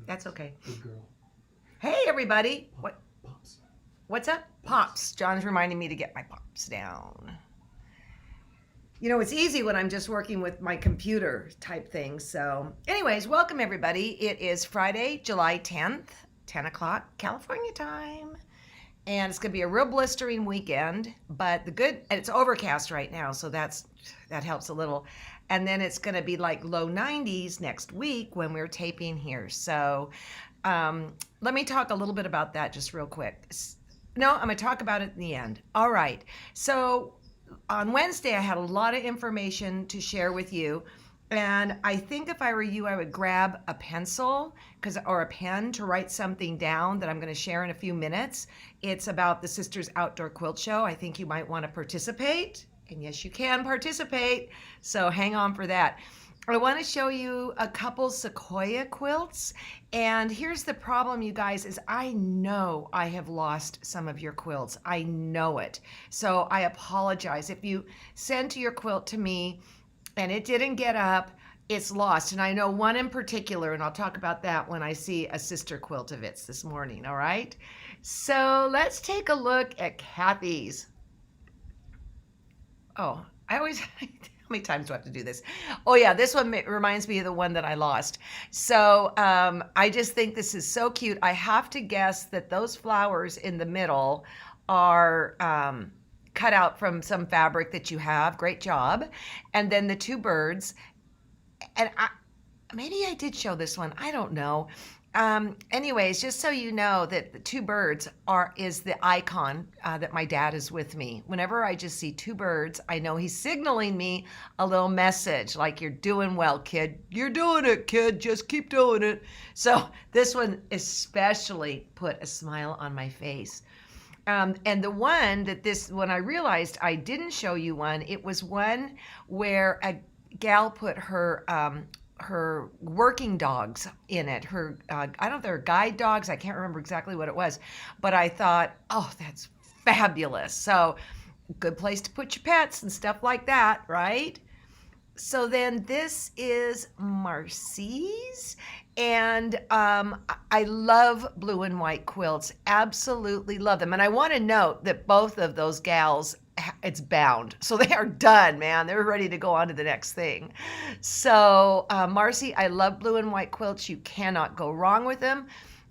That's okay. Good girl. Hey, everybody. Pops. What's up? Pops. John's reminding me to get my pops down. You know, it's easy when I'm just working with my computer type thing. So, anyways, welcome everybody. It is Friday, July 10th, 10 o'clock California time. And it's going to be a real blistering weekend, but and it's overcast right now, so that helps a little. And then it's going to be like low 90s next week when we're taping here. So, let me talk a little bit about that just real quick. No, I'm going to talk about it in the end. All right. So, on Wednesday, I had a lot of information to share with you. And I think if I were you, I would grab a pencil or a pen to write something down that I'm going to share in a few minutes. It's about the Sisters Outdoor Quilt Show. I think you might want to participate. And yes, you can participate. So hang on for that. I want to show you a couple Sequoia quilts. And here's the problem, you guys, is I know I have lost some of your quilts. I know it. So I apologize. If you sent your quilt to me and it didn't get up, it's lost. And I know one in particular, and I'll talk about that when I see a sister quilt of its this morning, all right? So let's take a look at Kathy's. Oh, I always, how many times do I have to do this? Oh yeah, this one reminds me of the one that I lost. So I just think this is so cute. I have to guess that those flowers in the middle are cut out from some fabric that you have. Great job. And then the two birds. And maybe I did show this one. I don't know. Anyways, just so you know that the two birds is the icon that my dad is with me. Whenever I just see two birds, I know he's signaling me a little message like, you're doing well, kid. You're doing it, kid. Just keep doing it. So this one especially put a smile on my face. And the one when I realized I didn't show you one, it was one where a gal put her working dogs in it. Her, I don't know if they're guide dogs. I can't remember exactly what it was, but I thought, oh, that's fabulous. So good place to put your pets and stuff like that, right? So then this is Marcy's, and I love blue and white quilts. Absolutely love them. And I want to note that both of those gals, it's bound. So they are done, man. They're ready to go on to the next thing. So Marcy, I love blue and white quilts. You cannot go wrong with them.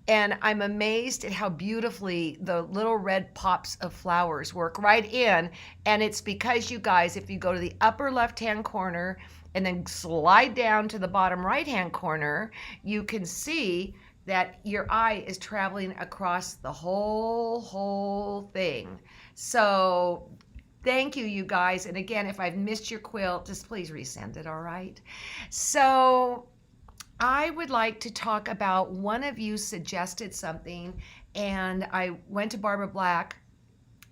And I'm amazed at how beautifully the little red pops of flowers work right in. And it's because, you guys, if you go to the upper left-hand corner and then slide down to the bottom right-hand corner, you can see that your eye is traveling across the whole thing. So thank you, you guys. And again, if I've missed your quilt, just please resend it, all right? So I would like to talk about, one of you suggested something, and I went to Barbara Black.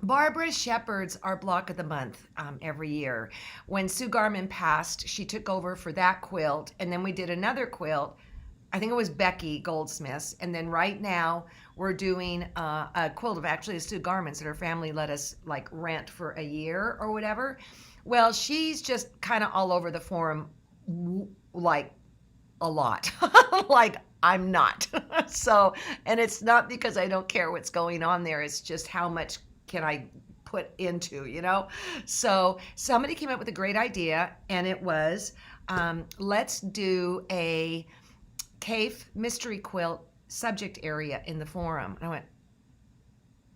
Barbara shepherds our block of the month every year. When Sue Garman passed, she took over for that quilt, and then we did another quilt. I think it was Becky Goldsmith's, and then right now we're doing a quilt of actually Sue Garman's that her family let us like rent for a year or whatever. Well, she's just kind of all over the forum, like a lot. Like I'm not. So, and it's not because I don't care what's going on there. It's just how much can I put into, you know? So somebody came up with a great idea, and it was, let's do a cave mystery quilt subject area in the forum. And I went,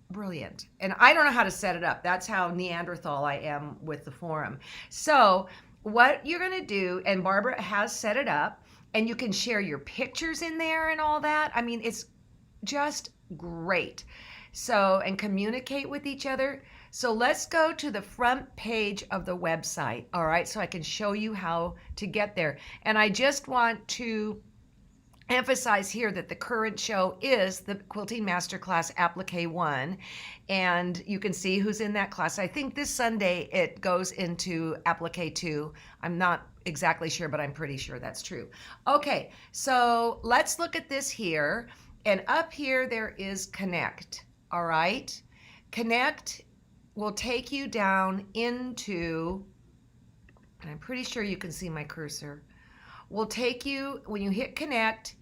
brilliant. And I don't know how to set it up. That's how Neanderthal I am with the forum. So what you're going to do, and Barbara has set it up, and you can share your pictures in there and all that. I mean, it's just great. So, and communicate with each other. So let's go to the front page of the website, all right? So I can show you how to get there. And I just want to emphasize here that the current show is the Quilting Masterclass Applique 1, and you can see who's in that class. I think this Sunday it goes into Applique 2. I'm not exactly sure, but I'm pretty sure that's true. Okay, so let's look at this here, and up here there is Connect, all right? Connect will take you down into, and I'm pretty sure you can see my cursor, will take you, when you hit connect,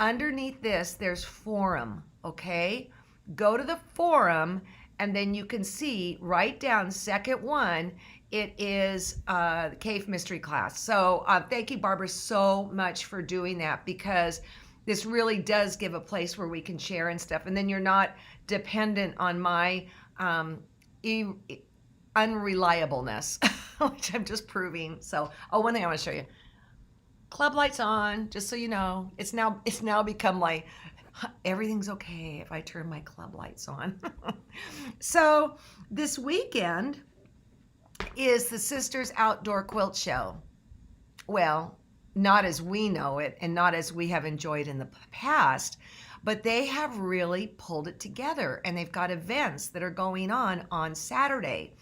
Underneath this, there's forum, okay? Go to the forum, and then you can see right down, second one, it is the Cave Mystery class. So thank you, Barbara, so much for doing that, because this really does give a place where we can share and stuff. And then you're not dependent on my unreliableness, which I'm just proving. So, one thing I want to show you. Club lights on, just so you know. It's now become like everything's okay if I turn my club lights on. So this weekend is the Sisters Outdoor Quilt Show. Well, not as we know it and not as we have enjoyed in the past, but they have really pulled it together, and they've got events that are going on Saturday.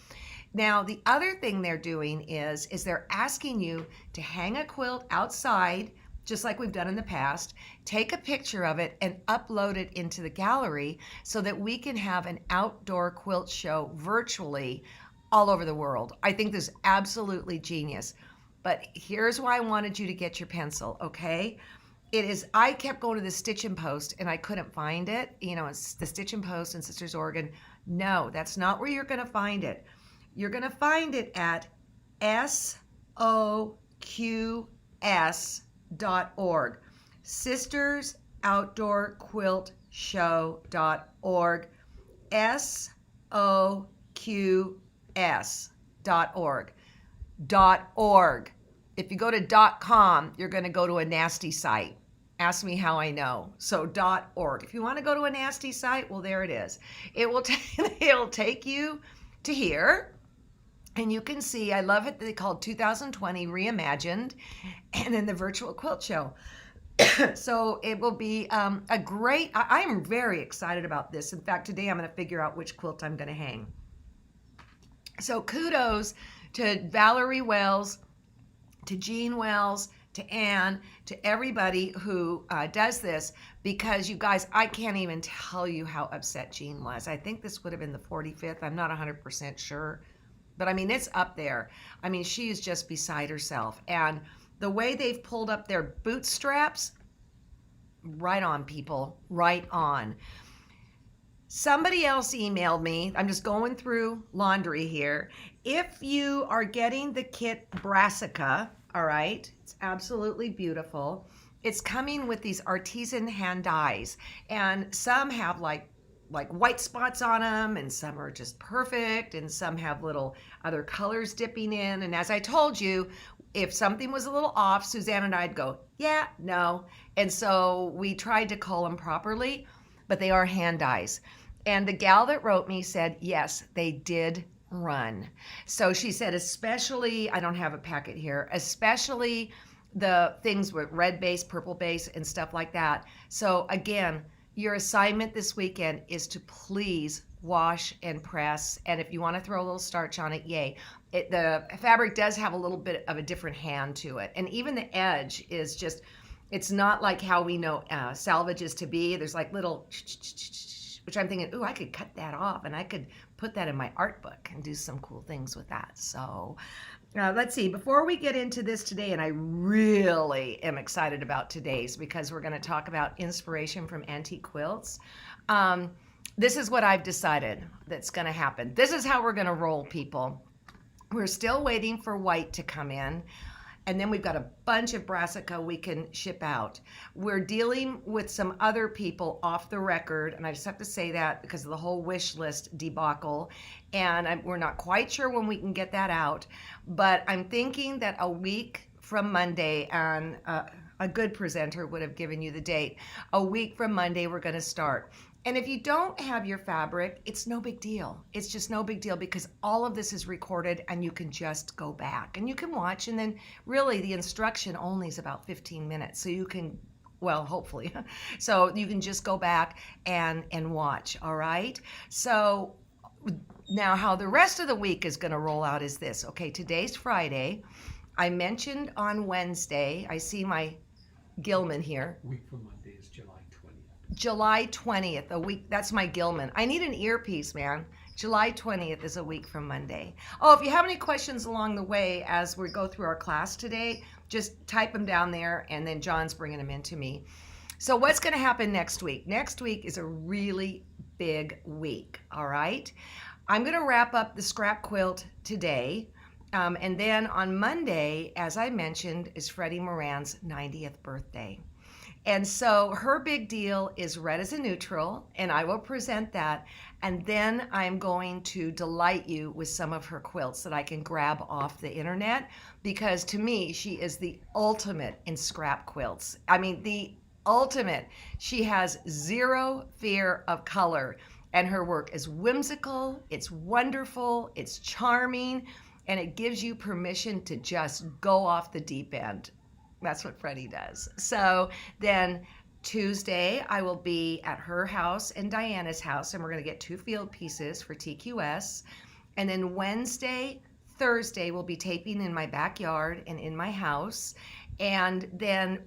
Now, the other thing they're doing is they're asking you to hang a quilt outside, just like we've done in the past, take a picture of it and upload it into the gallery so that we can have an outdoor quilt show virtually all over the world. I think this is absolutely genius. But here's why I wanted you to get your pencil, okay? I kept going to the Stitch and Post and I couldn't find it. You know, it's the Stitch and Post in Sisters, Oregon. No, that's not where you're going to find it. You're going to find it at SOQS.org. Sisters Outdoor Quilt Show.org. SOQS.org. .org. If you go to .com, you're going to go to a nasty site. Ask me how I know. So .org. If you want to go to a nasty site, well, there it is. It'll take you to here. And you can see, I love it, they called 2020 Reimagined, and then the virtual quilt show. So it will be a great, I am very excited about this. In fact, today I'm going to figure out which quilt I'm going to hang. So kudos to Valerie Wells, to Jean Wells, to Anne, to everybody who does this, because you guys, I can't even tell you how upset Jean was. I think this would have been the 45th. I'm not 100% sure. But I mean, it's up there. I mean, she is just beside herself. And the way they've pulled up their bootstraps, right on, people, right on. Somebody else emailed me. I'm just going through laundry here. If you are getting the kit Brassica, all right, it's absolutely beautiful. It's coming with these artisan hand dyes, and some have like white spots on them, and some are just perfect, and some have little other colors dipping in. And as I told you, if something was a little off, Suzanne and I'd go, yeah, no. And so we tried to cull them properly, but they are hand dyes. And the gal that wrote me said, yes, they did run. So she said, especially, I don't have a packet here, especially the things with red base, purple base, and stuff like that. So again, your assignment this weekend is to please wash and press. And if you want to throw a little starch on it, yay. The fabric does have a little bit of a different hand to it. And even the edge is just, it's not like how we know salvage is to be. There's like little, which I'm thinking, ooh, I could cut that off and I could put that in my art book and do some cool things with that. So let's see, before we get into this today, and I really am excited about today's because we're going to talk about inspiration from antique quilts. This is what I've decided that's going to happen. This is how we're going to roll, people. We're still waiting for white to come in. And then we've got a bunch of Brassica we can ship out. We're dealing with some other people off the record, and I just have to say that because of the whole wish list debacle. And we're not quite sure when we can get that out. But I'm thinking that a week from Monday, and a good presenter would have given you the date. A week from Monday, we're going to start. And if you don't have your fabric, it's no big deal. It's just no big deal because all of this is recorded and you can just go back and you can watch. And then really the instruction only is about 15 minutes. So you can, well, hopefully. So you can just go back and watch, all right? So now how the rest of the week is going to roll out is this. Okay, today's Friday. I mentioned on Wednesday, I see my Gilman here. Week from Monday is July 20th. July 20th, a week, that's my Gilman. I need an earpiece, man. July 20th is a week from Monday. Oh, if you have any questions along the way as we go through our class today, just type them down there and then John's bringing them in to me. So what's going to happen next week? Next week is a really big week, all right? I'm going to wrap up the scrap quilt today. And then on Monday, as I mentioned, is Freddie Moran's 90th birthday. And so her big deal is red as a neutral, and I will present that. And then I'm going to delight you with some of her quilts that I can grab off the internet, because to me, she is the ultimate in scrap quilts. I mean, the ultimate. She has zero fear of color, and her work is whimsical, it's wonderful, it's charming, and it gives you permission to just go off the deep end. That's what Freddie does. So then Tuesday, I will be at her house and Diana's house, and we're going to get 2 field pieces for TQS. And then Wednesday, Thursday, we'll be taping in my backyard and in my house. And then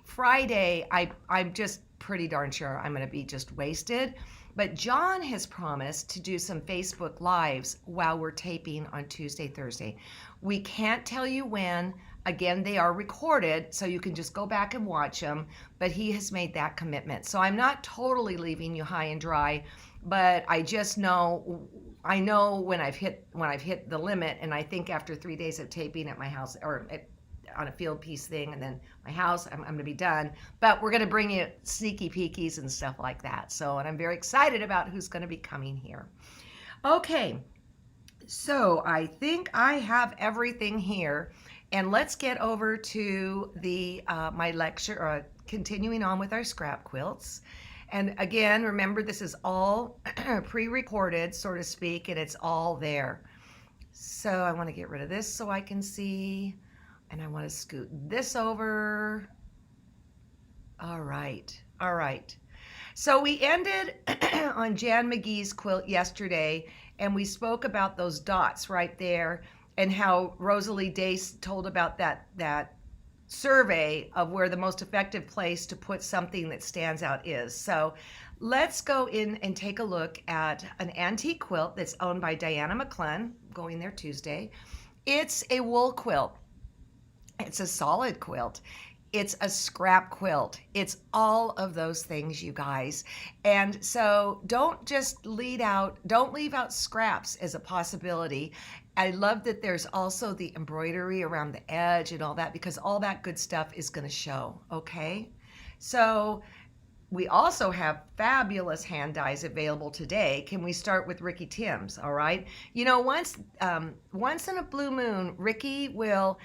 Friday, I'm just pretty darn sure I'm going to be just wasted. But John has promised to do some Facebook Lives while we're taping on Tuesday, Thursday. We can't tell you when. Again, they are recorded, so you can just go back and watch them, but he has made that commitment. So I'm not totally leaving you high and dry, but I just know, I know when I've hit the limit, and I think after 3 days of taping at my house, or on a field piece thing, and then my house, I'm going to be done. But we're going to bring you sneaky peekies and stuff like that. So, and I'm very excited about who's going to be coming here. Okay, so I think I have everything here. And let's get over to the my lecture, continuing on with our scrap quilts. And again, remember, this is all pre-recorded, so to speak, and it's all there. So I want to get rid of this so I can see, and I want to scoot this over. All right, all right. So we ended on Jan McGee's quilt yesterday, and we spoke about those dots right there, and how Rosalie Dace told about that survey of where the most effective place to put something that stands out is. So let's go in and take a look at an antique quilt that's owned by Diana McClellan, going there Tuesday. It's a wool quilt. It's a solid quilt. It's a scrap quilt. It's all of those things, you guys. And so don't leave out scraps as a possibility. I love that there's also the embroidery around the edge and all that, because all that good stuff is going to show, okay? So we also have fabulous hand dyes available today. Can we start with Ricky Timms, all right? You know, once in a blue moon, Ricky will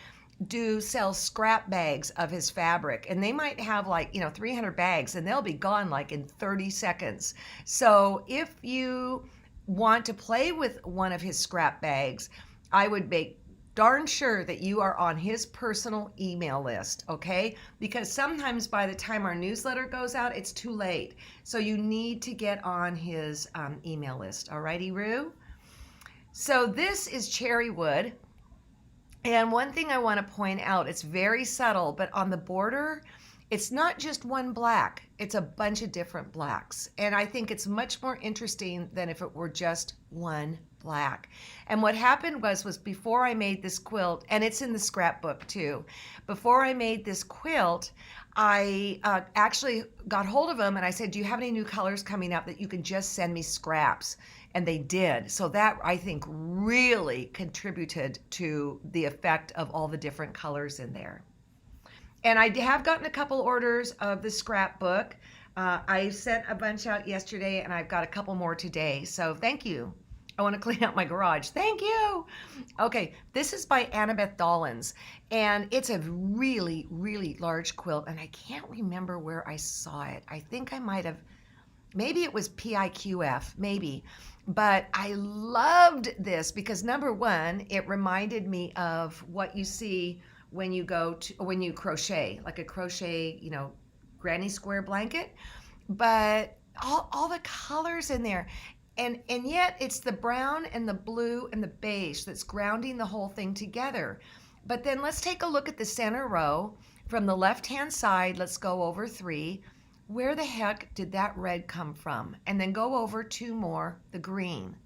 sell scrap bags of his fabric, and they might have 300 bags, and they'll be gone like in 30 seconds. So if you want to play with one of his scrap bags, I would make darn sure that you are on his personal email list, okay? Because sometimes by the time our newsletter goes out, it's too late. So you need to get on his email list, all righty, Roo? So this is cherry wood. And one thing I want to point out, it's very subtle, but on the border, it's not just one black, it's a bunch of different blacks. And I think it's much more interesting than if it were just one black. And what happened was before I made this quilt, and it's in the scrapbook too, before I made this quilt, I actually got hold of them and I said, do you have any new colors coming up that you can just send me scraps? And they did. So that, I think, really contributed to the effect of all the different colors in there. And I have gotten a couple orders of the scrapbook. I sent a bunch out yesterday, and I've got a couple more today. So thank you. I want to clean out my garage. Thank you. Okay, this is by Annabeth Dollins, and it's a really, really large quilt, and I can't remember where I saw it. I think I might have, maybe it was PIQF, maybe. But I loved this because, number one, it reminded me of what you see when you crochet, like a crochet, granny square blanket. But all the colors in there. And yet it's the brown and the blue and the beige that's grounding the whole thing together. But then let's take a look at the center row. From the left-hand side, let's go over 3. Where the heck did that red come from? And then go over 2 more, the green.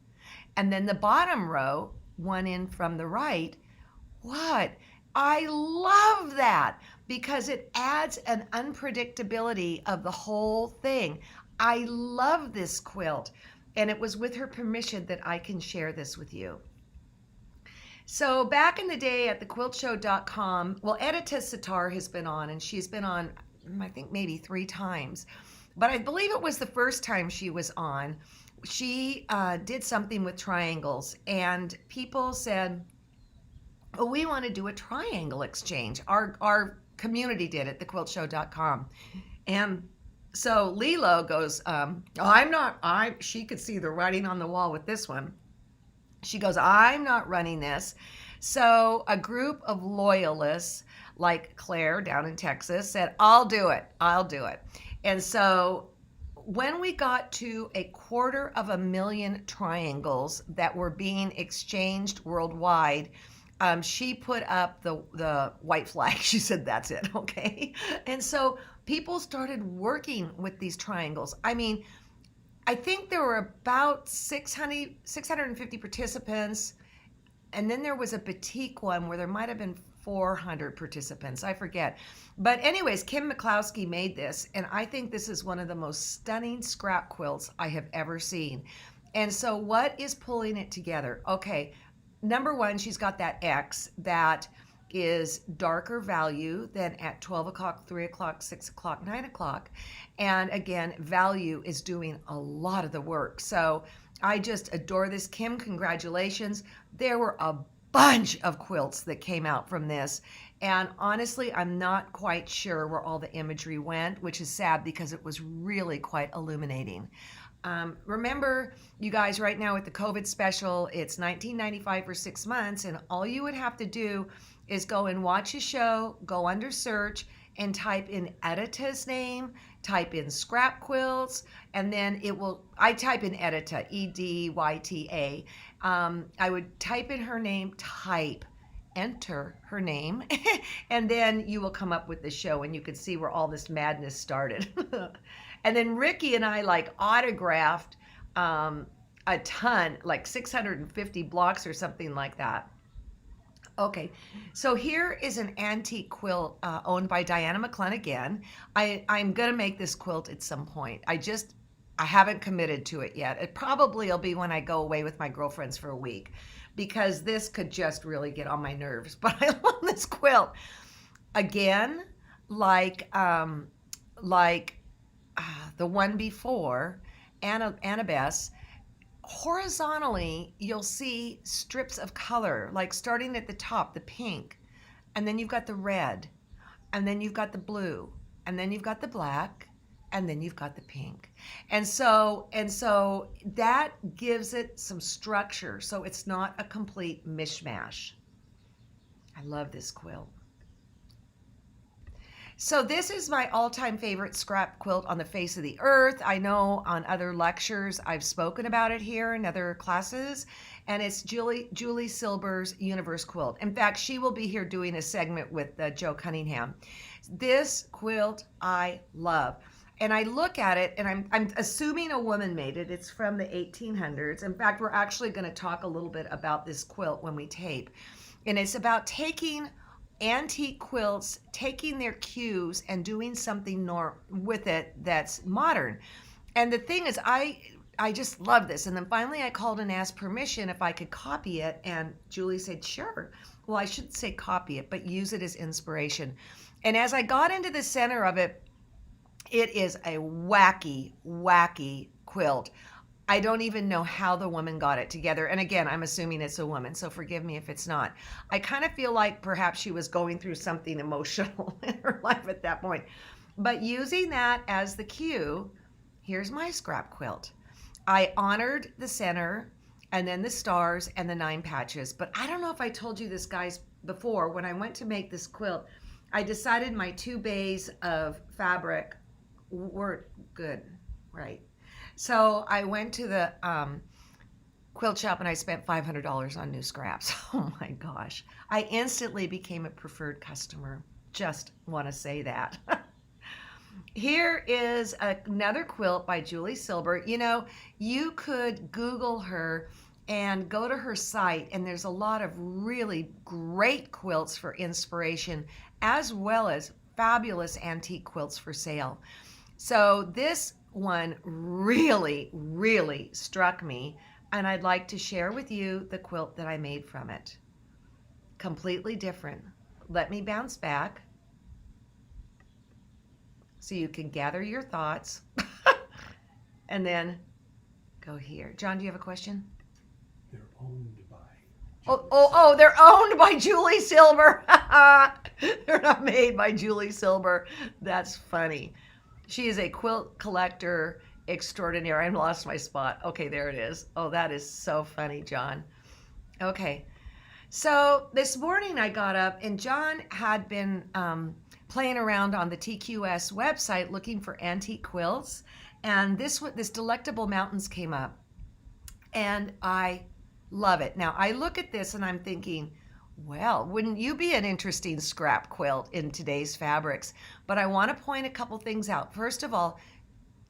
And then the bottom row, 1 in from the right, what? I love that because it adds an unpredictability of the whole thing. I love this quilt, and it was with her permission that I can share this with you. So back in the day at thequiltshow.com, well, Edita Sitar has been on, and she's been on, I think maybe 3 times, but I believe it was the first time she was on. She did something with triangles, and people said, "Oh, we want to do a triangle exchange." Our community did it, thequiltshow.com, and so Lilo goes, I'm not. I She could see the writing on the wall with this one. She goes, I'm not running this. So a group of loyalists like Claire down in Texas said, I'll do it. I'll do it. And so when we got to 250,000 triangles that were being exchanged worldwide, she put up the white flag. She said, that's it. Okay. And so people started working with these triangles. I mean, I think there were about 650 participants, and then there was a batik one where there might have been 400 participants. I forget. But anyways, Kim McCloskey made this, and I think this is one of the most stunning scrap quilts I have ever seen. And so what is pulling it together? Okay, number one, she's got that X that is darker value than at 12 o'clock, 3 o'clock, 6 o'clock, 9 o'clock. And again, value is doing a lot of the work. So I just adore this. Kim, congratulations. There were a bunch of quilts that came out from this. And honestly, I'm not quite sure where all the imagery went, which is sad because it was really quite illuminating. Remember, you guys, right now with the COVID special, it's $19.95 for 6 months, and all you would have to do is go and watch a show, go under search, and type in Edita's name, type in scrap quilts, and then it will, I type in Edita, Edyta. I would type in her name, enter her name, and then you will come up with the show, and you can see where all this madness started. And then Ricky and I like autographed a ton, like 650 blocks or something like that. Okay, so here is an antique quilt owned by Diana McClellan again. I'm gonna make this quilt at some point. I haven't committed to it yet. It probably will be when I go away with my girlfriends for a week, because this could just really get on my nerves. But I love this quilt. Again, like the one before, Annabess, horizontally, you'll see strips of color, like starting at the top, the pink, and then you've got the red, and then you've got the blue, and then you've got the black, and then you've got the pink. And so that gives it some structure, so it's not a complete mishmash. I love this quilt. So this is my all-time favorite scrap quilt on the face of the earth. I know on other lectures I've spoken about it here in other classes, and it's Julie Silber's Universe quilt. In fact, she will be here doing a segment with Joe Cunningham. This quilt I love. And I look at it, and I'm assuming a woman made it. It's from the 1800s. In fact, we're actually going to talk a little bit about this quilt when we tape. And it's about taking antique quilts, taking their cues and doing something with it that's modern. And the thing is, I just love this. And then finally I called and asked permission if I could copy it, and Julie said, sure. Well, I shouldn't say copy it, but use it as inspiration. And as I got into the center of it, it is a wacky, wacky quilt. I don't even know how the woman got it together. And again, I'm assuming it's a woman, so forgive me if it's not. I kind of feel like perhaps she was going through something emotional in her life at that point. But using that as the cue, here's my scrap quilt. I honored the center and then the stars and the 9 patches. But I don't know if I told you this, guys, before. When I went to make this quilt, I decided my 2 bays of fabric weren't good, right? So I went to the quilt shop and I spent $500 on new scraps. Oh my gosh. I instantly became a preferred customer. Just want to say that. Here is another quilt by Julie Silber. You know, you could Google her and go to her site, and there's a lot of really great quilts for inspiration, as well as fabulous antique quilts for sale. So this one really, really struck me, and I'd like to share with you the quilt that I made from it. Completely different. Let me bounce back so you can gather your thoughts and then go here. John, do you have a question? They're owned by. They're owned by Julie Silber. They're not made by Julie Silber. That's funny. She is a quilt collector extraordinaire. I lost my spot. Okay, there it is. Oh, that is so funny, John. Okay. So this morning I got up and John had been playing around on the TQS website looking for antique quilts, and this Delectable Mountains came up, and I love it. Now I look at this and I'm thinking, well, wouldn't you be an interesting scrap quilt in today's fabrics? But I want to point a couple things out. First of all,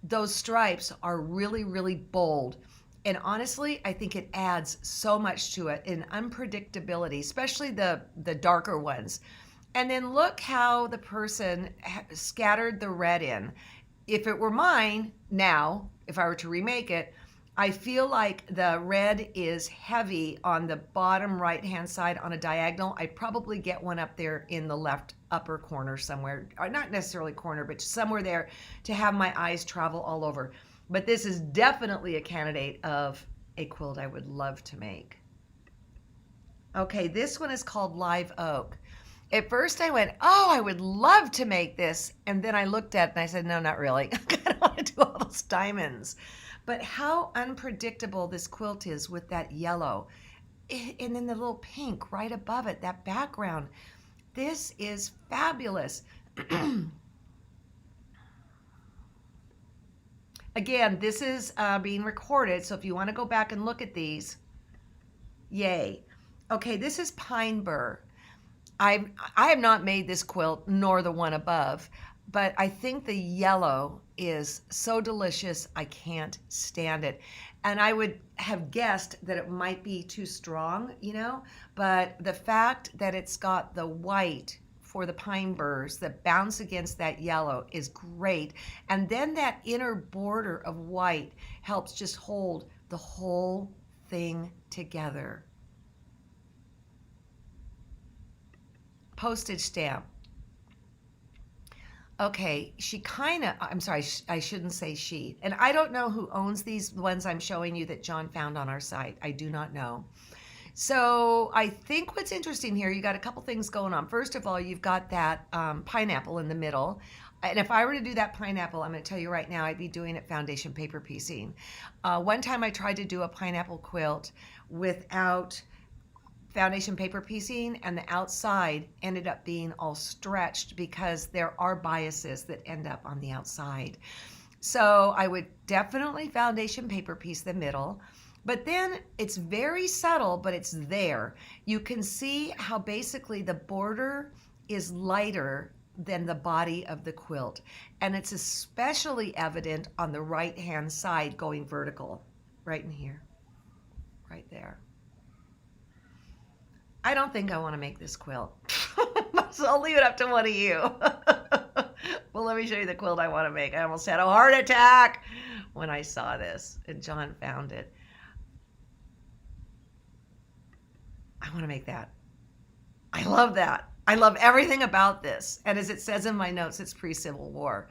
those stripes are really, really bold. And honestly, I think it adds so much to it in unpredictability, especially the darker ones. And then look how the person scattered the red in. If it were mine now, if I were to remake it, I feel like the red is heavy on the bottom right-hand side on a diagonal. I'd probably get one up there in the left upper corner somewhere, or not necessarily corner, but somewhere there to have my eyes travel all over. But this is definitely a candidate of a quilt I would love to make. Okay, this one is called Live Oak. At first I went, oh, I would love to make this. And then I looked at it and I said, no, not really. I don't want to do all those diamonds. But how unpredictable this quilt is with that yellow. And then the little pink right above it, that background. This is fabulous. Again, this is being recorded, so if you want to go back and look at these, yay. Okay, this is pine burr. I have not made this quilt nor the one above, but I think the yellow is so delicious, I can't stand it. And I would have guessed that it might be too strong, but the fact that it's got the white for the pine burrs that bounce against that yellow is great. And then that inner border of white helps just hold the whole thing together. Postage stamp. Okay, I'm sorry, I shouldn't say she. And I don't know who owns these ones I'm showing you that John found on our site. I do not know. So I think what's interesting here, you got a couple things going on. First of all, you've got that pineapple in the middle. And if I were to do that pineapple, I'm going to tell you right now, I'd be doing it foundation paper piecing. One time I tried to do a pineapple quilt without foundation paper piecing, and the outside ended up being all stretched because there are biases that end up on the outside. So I would definitely foundation paper piece the middle, but then it's very subtle, but it's there. You can see how basically the border is lighter than the body of the quilt, and it's especially evident on the right hand side going vertical, right in here, right there. I don't think I want to make this quilt. So I'll leave it up to one of you. Well, let me show you the quilt I want to make. I almost had a heart attack when I saw this, and John found it. I want to make that. I love that. I love everything about this. And as it says in my notes, it's pre-Civil War.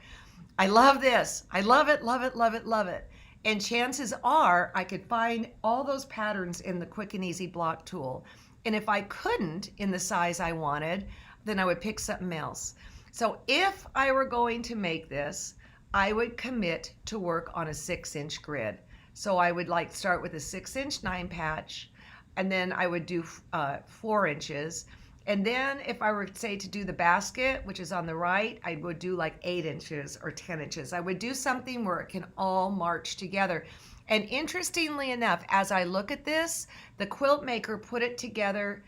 I love this. I love it, love it, love it, love it. And chances are I could find all those patterns in the Quick and Easy block tool. And if I couldn't in the size I wanted, then I would pick something else. So if I were going to make this, I would commit to work on a 6-inch grid. So I would start with a 6-inch 9-patch, and then I would do 4 inches. And then if I were, say, to do the basket, which is on the right, I would do 8 inches or 10 inches. I would do something where it can all march together. And interestingly enough, as I look at this, the quilt maker put it together,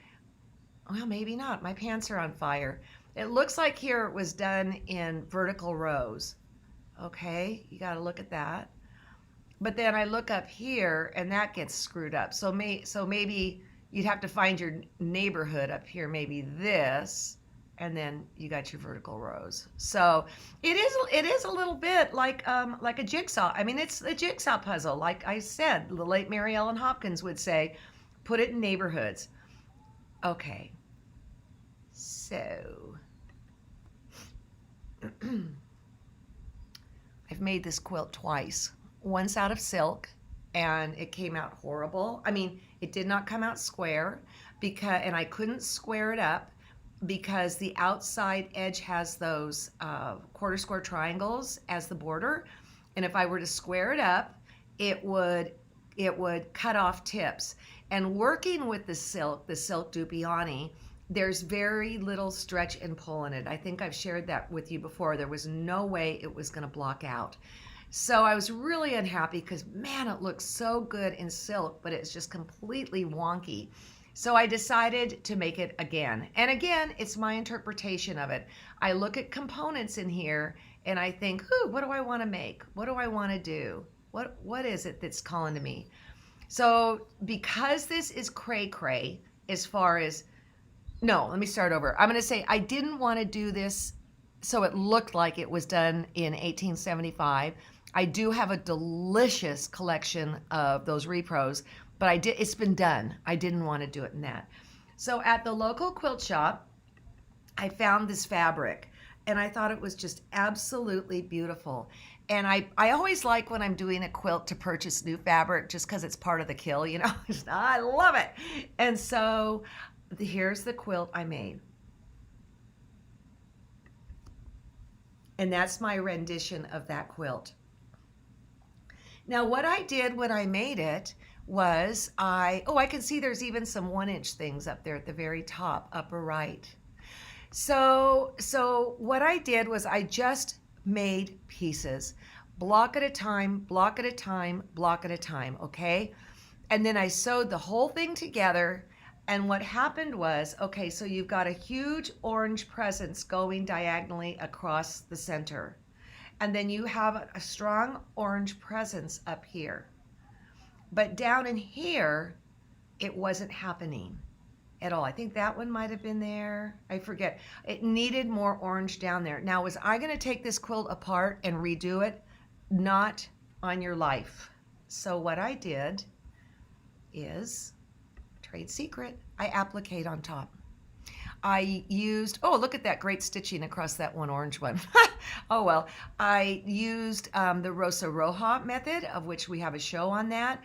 well, maybe not. My pants are on fire. It looks like here it was done in vertical rows. Okay, you got to look at that. but then I look up here and that gets screwed up. So maybe you'd have to find your neighborhood up here, maybe this, and then you got your vertical rows. So it is a little bit like a jigsaw. I mean, it's a jigsaw puzzle. Like I said, the late Mary Ellen Hopkins would say, put it in neighborhoods. Okay, so I've made this quilt twice. Once out of silk, and it came out horrible. I mean, it did not come out square and I couldn't square it up because the outside edge has those quarter square triangles as the border, and if I were to square it up, it would cut off tips. And working with the silk Dupioni, there's very little stretch and pull in it. I think I've shared that with you before. There was no way it was going to block out. So I was really unhappy because, man, it looks so good in silk, but it's just completely wonky. So I decided to make it again. And again, it's my interpretation of it. I look at components in here and I think, ooh, what do I want to make? What do I want to do? What is it that's calling to me? So because this is cray-cray as far as, no, let me start over. I'm going to say I didn't want to do this so it looked like it was done in 1875. I do have a delicious collection of those repros, but it's been done. I didn't want to do it in that. So at the local quilt shop, I found this fabric and I thought it was just absolutely beautiful. And I always like when I'm doing a quilt to purchase new fabric just because it's part of the kill, you know. I love it. And so here's the quilt I made. And that's my rendition of that quilt. Now what I did when I made it was I can see there's even some 1-inch things up there at the very top, upper right. So what I did was I just made pieces, block at a time, block at a time, block at a time, okay? And then I sewed the whole thing together. And what happened was, okay, so you've got a huge orange presence going diagonally across the center. And then you have a strong orange presence up here. But down in here, it wasn't happening at all. I think that one might have been there. I forget. It needed more orange down there. Now, was I going to take this quilt apart and redo it? Not on your life. So what I did is, trade secret, I appliqued on top. I used, oh, look at that great stitching across that one orange one. Oh, well, I used the Rosa Roja method, of which we have a show on that.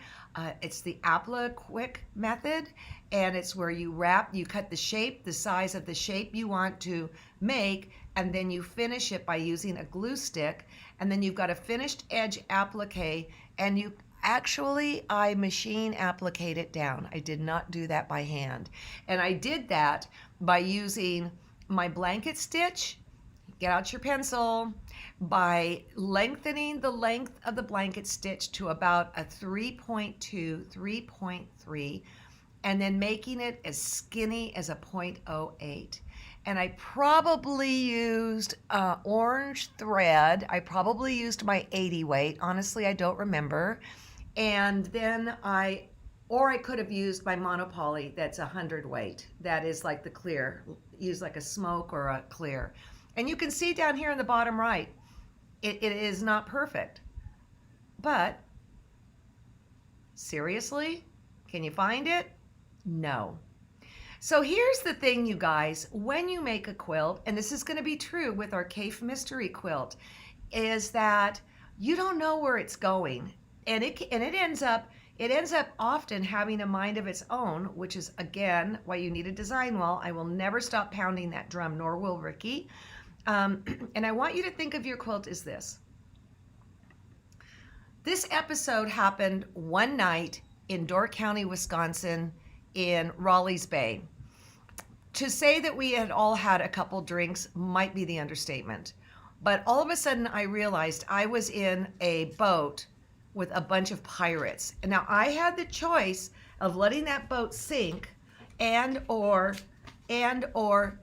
It's the Applique method, and it's where you cut the shape, the size of the shape you want to make, and then you finish it by using a glue stick, and then you've got a finished edge applique, and I machine appliqued it down. I did not do that by hand. And I did that by using my blanket stitch, get out your pencil, by lengthening the length of the blanket stitch to about a 3.2, 3.3, and then making it as skinny as a 0.08. And I probably used orange thread. I probably used my 80 weight. Honestly, I don't remember. And then I could have used my monopoly that's 100 weight. That is like the clear, use like a smoke or a clear. And you can see down here in the bottom right, it is not perfect. But seriously, can you find it? No. So here's the thing, you guys, when you make a quilt, and this is going to be true with our Cave Mystery quilt, is that you don't know where it's going. And it ends up often having a mind of its own, which is, again, why you need a design wall. I will never stop pounding that drum, nor will Ricky. And I want you to think of your quilt as this. This episode happened one night in Door County, Wisconsin, in Raleigh's Bay. To say that we had all had a couple drinks might be the understatement. But all of a sudden I realized I was in a boat with a bunch of pirates. And now I had the choice of letting that boat sink and or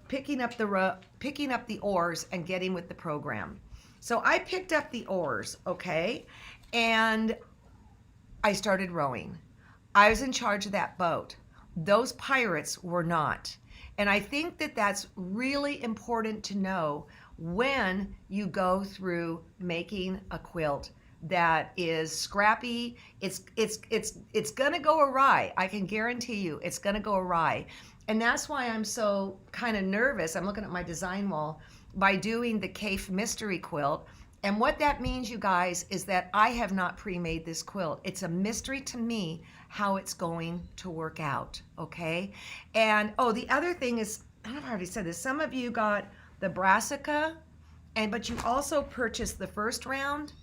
picking up the oars and getting with the program. So I picked up the oars, okay? And I started rowing. I was in charge of that boat. Those pirates were not. And I think that that's really important to know when you go through making a quilt that is scrappy. It's going to go awry. I can guarantee you it's going to go awry. And that's why I'm so kind of nervous. I'm looking at my design wall by doing the Cafe Mystery Quilt. And what that means, you guys, is that I have not pre-made this quilt. It's a mystery to me how it's going to work out, okay? And, oh, the other thing is, I don't know if I already said this, some of you got the brassica, but you also purchased the first round.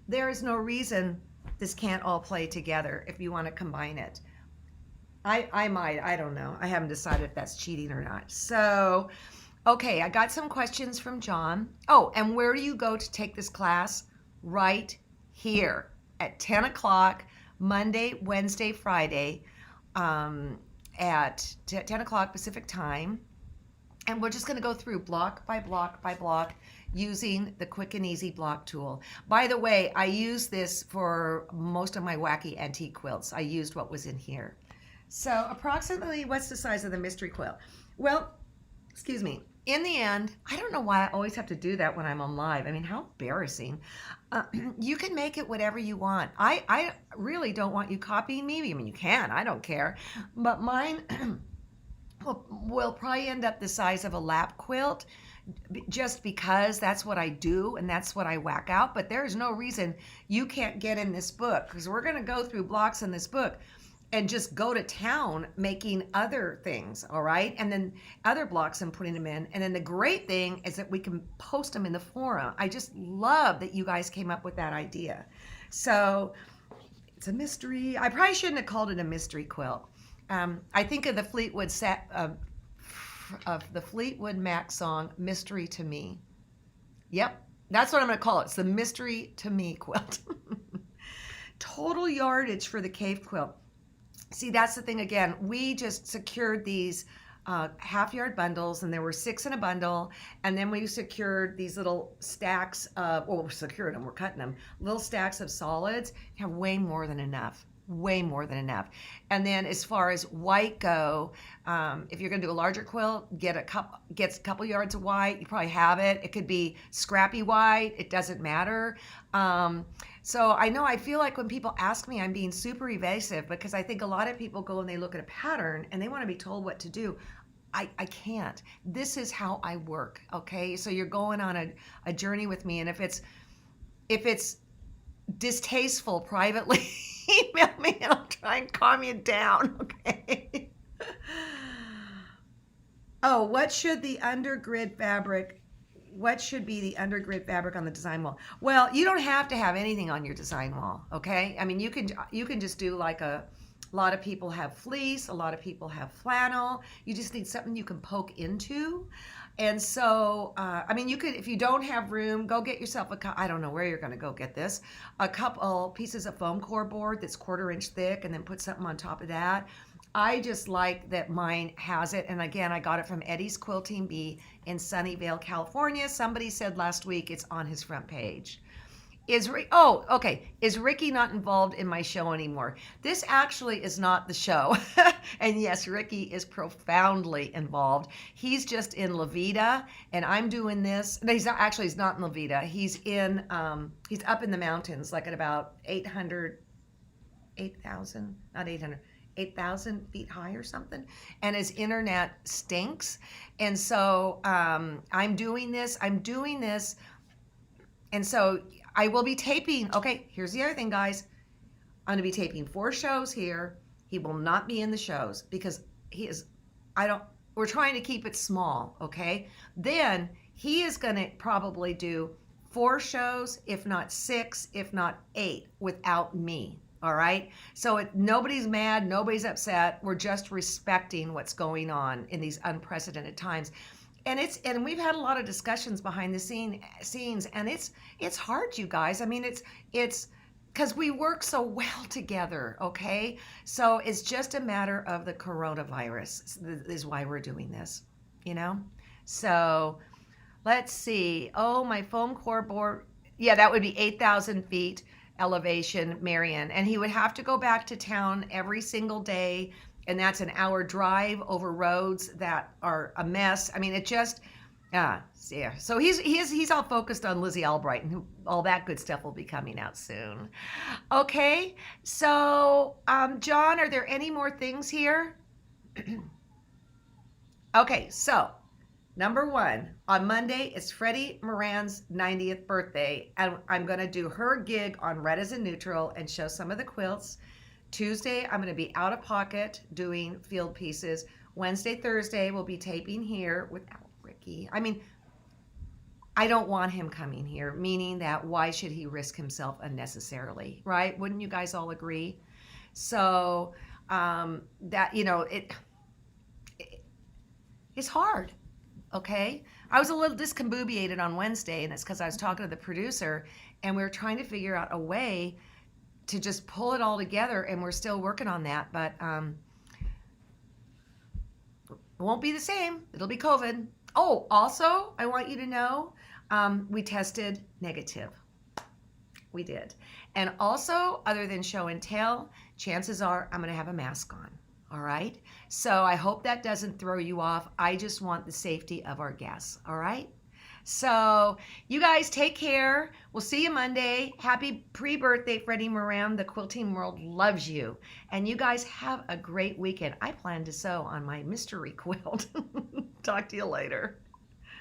There is no reason this can't all play together if you want to combine it. I don't know. I haven't decided if that's cheating or not. So, okay, I got some questions from John. Oh, and where do you go to take this class? Right here at 10 o'clock, Monday, Wednesday, Friday, at 10 o'clock Pacific time. And we're just going to go through block by block by block using the quick and easy block tool. By the way, I use this for most of my wacky antique quilts. I used what was in here. So approximately, what's the size of the mystery quilt? Well, excuse me. In the end, I don't know why I always have to do that when I'm on live. I mean, how embarrassing. You can make it whatever you want. I really don't want you copying me. I mean, you can. I don't care. But mine will probably end up the size of a lap quilt just because that's what I do and that's what I whack out. But there is no reason you can't get in this book, because we're going to go through blocks in this book and just go to town making other things, all right? And then other blocks and putting them in. And then the great thing is that we can post them in the forum. I just love that you guys came up with that idea. So it's a mystery. I probably shouldn't have called it a mystery quilt. I think of the Fleetwood the Fleetwood Mac song, Mystery to Me. Yep, that's what I'm going to call it. It's the Mystery to Me quilt. Total yardage for the cave quilt. See, that's the thing again. We just secured these half-yard bundles, and there were 6 in a bundle, and then we secured these little stacks of, well, we secured them, we're cutting them, little stacks of solids. You have way more than enough. Way more than enough. And then as far as white go, if you're going to do a larger quilt, get a couple yards of white. You probably have it. It could be scrappy white. It doesn't matter. So I feel like when people ask me, I'm being super evasive, because I think a lot of people go and they look at a pattern and they want to be told what to do. I can't. This is how I work. Okay. So you're going on a journey with me. And if it's distasteful privately, email me and I'll try and calm you down, okay? Oh, what should be the undergrid fabric on the design wall? Well, you don't have to have anything on your design wall, okay? I mean, you can just do like a lot of people have fleece, a lot of people have flannel. You just need something you can poke into. And so, I mean, you could, if you don't have room, go get yourself I don't know where you're going to go get this, a couple pieces of foam core board that's 1/4 inch thick, and then put something on top of that. I just like that mine has it. And again, I got it from Eddie's Quilting Bee in Sunnyvale, California. Somebody said last week it's on his front page. Is Ricky not involved in my show anymore? This actually is not the show. And yes, Ricky is profoundly involved. He's just in La Vida, and I'm doing this. No, he's not in La Vida. He's up in the mountains, like at about 8,000 feet high or something. And his internet stinks. And so I'm doing this. And so I will be taping. Okay, here's the other thing, guys. I'm going to be taping 4 shows here. He will not be in the shows because we're trying to keep it small, okay? Then he is going to probably do 4 shows, if not 6, if not 8, without me, all right? So nobody's mad, nobody's upset. We're just respecting what's going on in these unprecedented times. And we've had a lot of discussions behind the scenes, and it's hard, you guys. I mean, it's because we work so well together, okay? So it's just a matter of the coronavirus is why we're doing this, you know? So let's see. Oh, my foam core board. Yeah, that would be 8,000 feet. elevation, Marion, and he would have to go back to town every single day, and that's an hour drive over roads that are a mess. I mean, it just, yeah. So he's all focused on Lizzie Albright, and all that good stuff will be coming out soon. Okay, so John, are there any more things here? Okay, so number one, on Monday is Freddie Moran's 90th birthday, and I'm going to do her gig on Red as a Neutral and show some of the quilts. Tuesday, I'm going to be out of pocket doing field pieces. Wednesday, Thursday, we'll be taping here without Ricky. I mean, I don't want him coming here, meaning that why should he risk himself unnecessarily, right? Wouldn't you guys all agree? So that, it's hard. Okay. I was a little discombobulated on Wednesday, and it's because I was talking to the producer, and we were trying to figure out a way to just pull it all together, and we're still working on that, but it won't be the same. It'll be COVID. Oh, also, I want you to know we tested negative. We did. And also, other than show and tell, chances are I'm going to have a mask on. All right. So I hope that doesn't throw you off. I just want the safety of our guests. All right. So you guys take care. We'll see you Monday. Happy pre-birthday, Freddie Moran. The quilting world loves you. And you guys have a great weekend. I plan to sew on my mystery quilt. Talk to you later.